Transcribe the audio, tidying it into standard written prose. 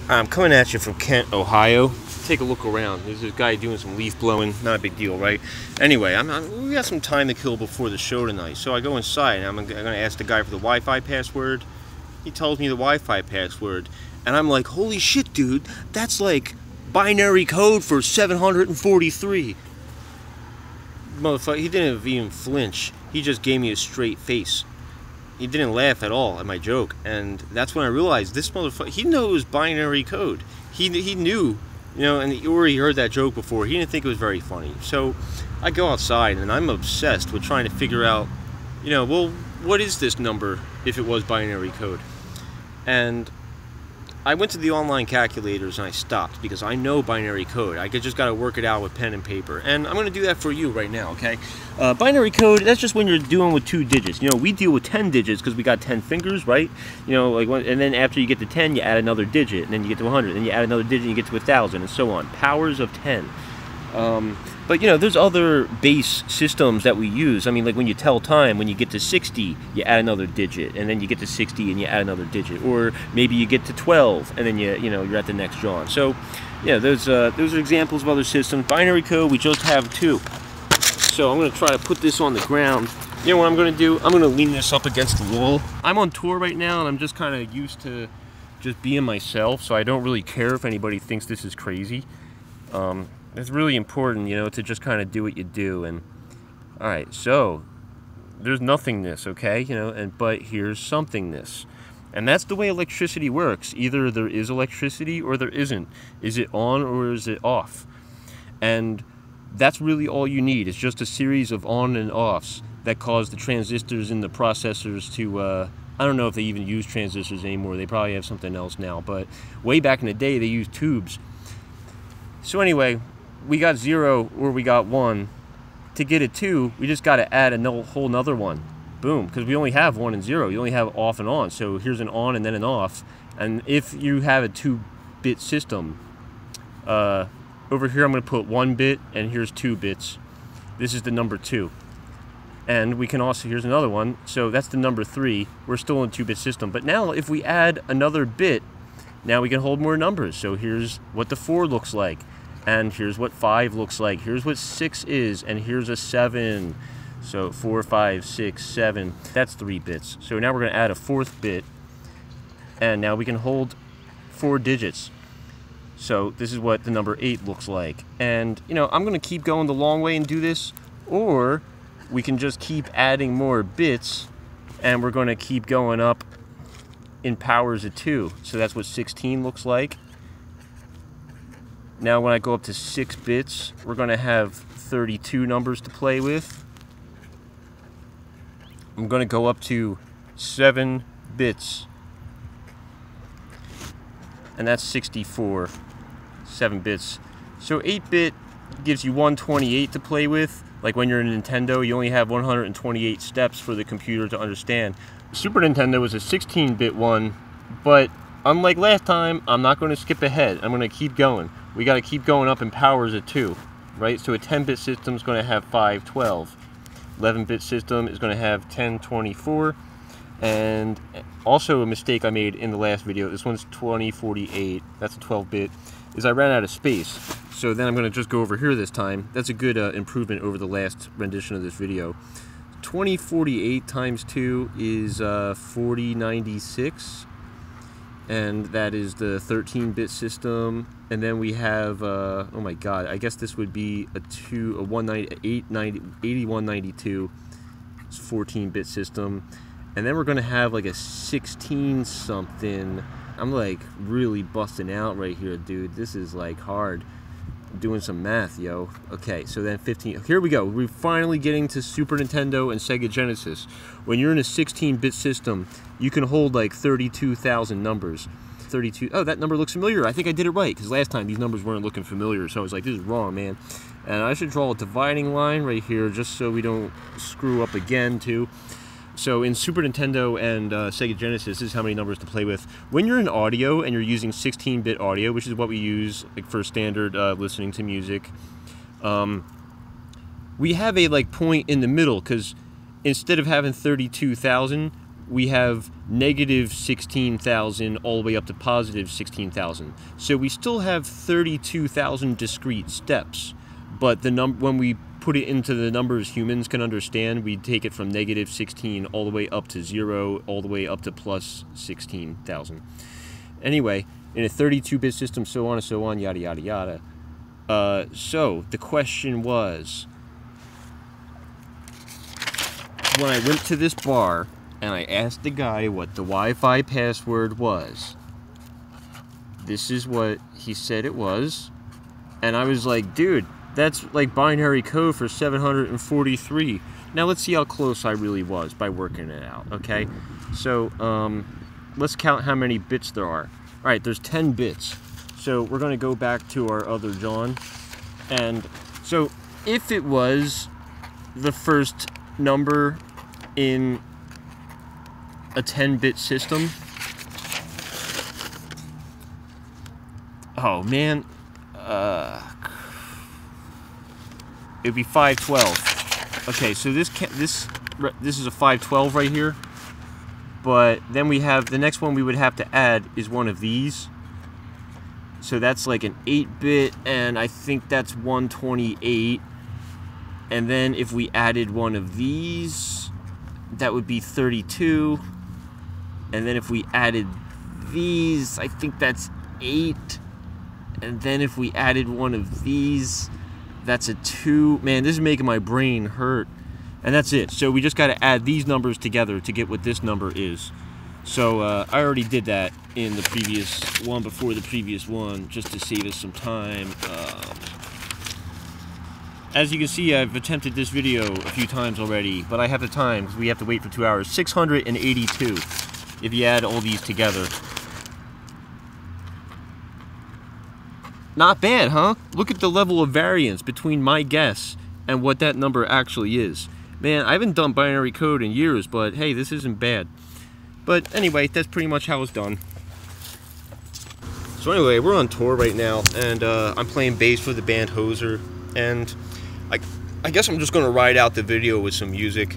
I'm coming at you from Kent, Ohio. Take a look around. There's this guy doing some leaf blowing. Not a big deal, right? Anyway, we got some time to kill before the show tonight. So I go inside and I'm going to ask the guy for the Wi-Fi password. He tells me the Wi-Fi password. And I'm like, holy shit, dude. That's like binary code for 743. Motherfucker, he didn't even flinch. He just gave me a straight face. He didn't laugh at all at my joke, and that's when I realized this motherfucker, he knows binary code. He knew, you know, and he already heard that joke before. He didn't think it was very funny. So I go outside, and I'm obsessed with trying to figure out, you know, well, what is this number if it was binary code? And I went to the online calculators and I stopped because I know binary code. I just got to work it out with pen and paper. And I'm going to do that for you right now, okay? Binary code, that's just when you're dealing with 2 digits. You know, we deal with 10 digits because we got 10 fingers, right? You know, like, and then after you get to 10, you add another digit. And then you get to 100. Then you add another digit and you get to 1,000 and so on. Powers of 10. But, you know, there's other base systems that we use. I mean, like when you tell time, when you get to 60, you add another digit. And then you get to 60 and you add another digit. Or maybe you get to 12 and then you know, you're at the next John. So, yeah, those are examples of other systems. Binary code, we just have 2. So I'm going to try to put this on the ground. You know what I'm going to do? I'm going to lean this up against the wall. I'm on tour right now and I'm just kind of used to just being myself. So I don't really care if anybody thinks this is crazy. It's really important, you know, to just kind of do what you do. And all right, so there's nothingness, okay, you know, but here's somethingness, and that's the way electricity works. Either there is electricity or there isn't. Is it on or is it off? And that's really all you need. It's just a series of on and offs that cause the transistors in the processors to I don't know if they even use transistors anymore. They probably have something else now, but way back in the day they used tubes. So anyway, we got 0 or we got 1. To get a 2, we just got to add a whole nother one. Boom, because we only have 1 and 0. You only have off and on. So here's an on and then an off. And if you have a 2-bit system, over here I'm going to put 1 bit and here's 2 bits. This is the number 2. And we can also, here's another one. So that's the number 3. We're still in a 2-bit system. But now if we add another bit, now we can hold more numbers. So here's what the 4 looks like. And here's what 5 looks like. Here's what 6 is. And here's a 7. So 4, 5, 6, 7. That's 3 bits. So now we're going to add a 4th bit. And now we can hold 4 digits. So this is what the number 8 looks like. And, you know, I'm going to keep going the long way and do this. Or we can just keep adding more bits. And we're going to keep going up in powers of 2. So that's what 16 looks like. Now when I go up to 6 bits, we're going to have 32 numbers to play with. I'm going to go up to 7 bits. And that's 64. 7 bits. So 8-bit gives you 128 to play with. Like when you're in Nintendo, you only have 128 steps for the computer to understand. Super Nintendo is a 16-bit one, but unlike last time, I'm not going to skip ahead. I'm going to keep going. We got to keep going up in powers of 2, right? So a 10-bit system is going to have 512. 11-bit system is going to have 1024. And also a mistake I made in the last video, this one's 2048, that's a 12-bit, is I ran out of space. So then I'm going to just go over here this time. That's a good improvement over the last rendition of this video. 2048 times 2 is 4096. And that is the 13-bit system. And then we have, oh my god, I guess this would be a 8192. It's 14-bit system. And then we're going to have like a 16-something. I'm like really busting out right here, dude. This is like hard. I'm doing some math, yo. Okay, so then 15. Here we go. We're finally getting to Super Nintendo and Sega Genesis. When you're in a 16-bit system, you can hold like 32,000 numbers. 32. Oh, that number looks familiar. I think I did it right, because last time these numbers weren't looking familiar. So I was like, this is wrong, man. And I should draw a dividing line right here just so we don't screw up again, too. So in Super Nintendo and Sega Genesis, this is how many numbers to play with. When you're in audio and you're using 16-bit audio, which is what we use like for standard listening to music, we have a like point in the middle, because instead of having 32,000, we have negative 16,000 all the way up to positive 16,000. So we still have 32,000 discrete steps, but when we put it into the numbers humans can understand, we take it from negative 16 all the way up to 0, all the way up to plus 16,000. Anyway, in a 32-bit system, so on and so on, yada yada yada. So the question was, when I went to this bar and I asked the guy what the Wi-Fi password was, this is what he said it was, and I was like, dude, that's like binary code for 743. Now let's see how close I really was by working it out, okay? So, let's count how many bits there are. Alright, there's 10 bits. So we're going to go back to our other John. And so if it was the first number in a 10-bit system, oh man, it'd be 512. Okay, so this is a 512 right here. But then we have the next one we would have to add is one of these. So that's like an 8-bit, and I think that's 128. And then if we added one of these, that would be 32. And then if we added these, I think that's 8. And then if we added one of these, that's a 2. Man, this is making my brain hurt. And that's it. So we just got to add these numbers together to get what this number is. So I already did that in the previous one before the previous one, just to save us some time. As you can see, I've attempted this video a few times already, but I have the time because we have to wait for 2 hours. 682 if you add all these together. Not bad, huh? Look at the level of variance between my guess and what that number actually is. Man, I haven't done binary code in years, but hey, this isn't bad. But anyway, that's pretty much how it's done. So anyway, we're on tour right now, and I'm playing bass for the band Hoser, and I guess I'm just going to ride out the video with some music.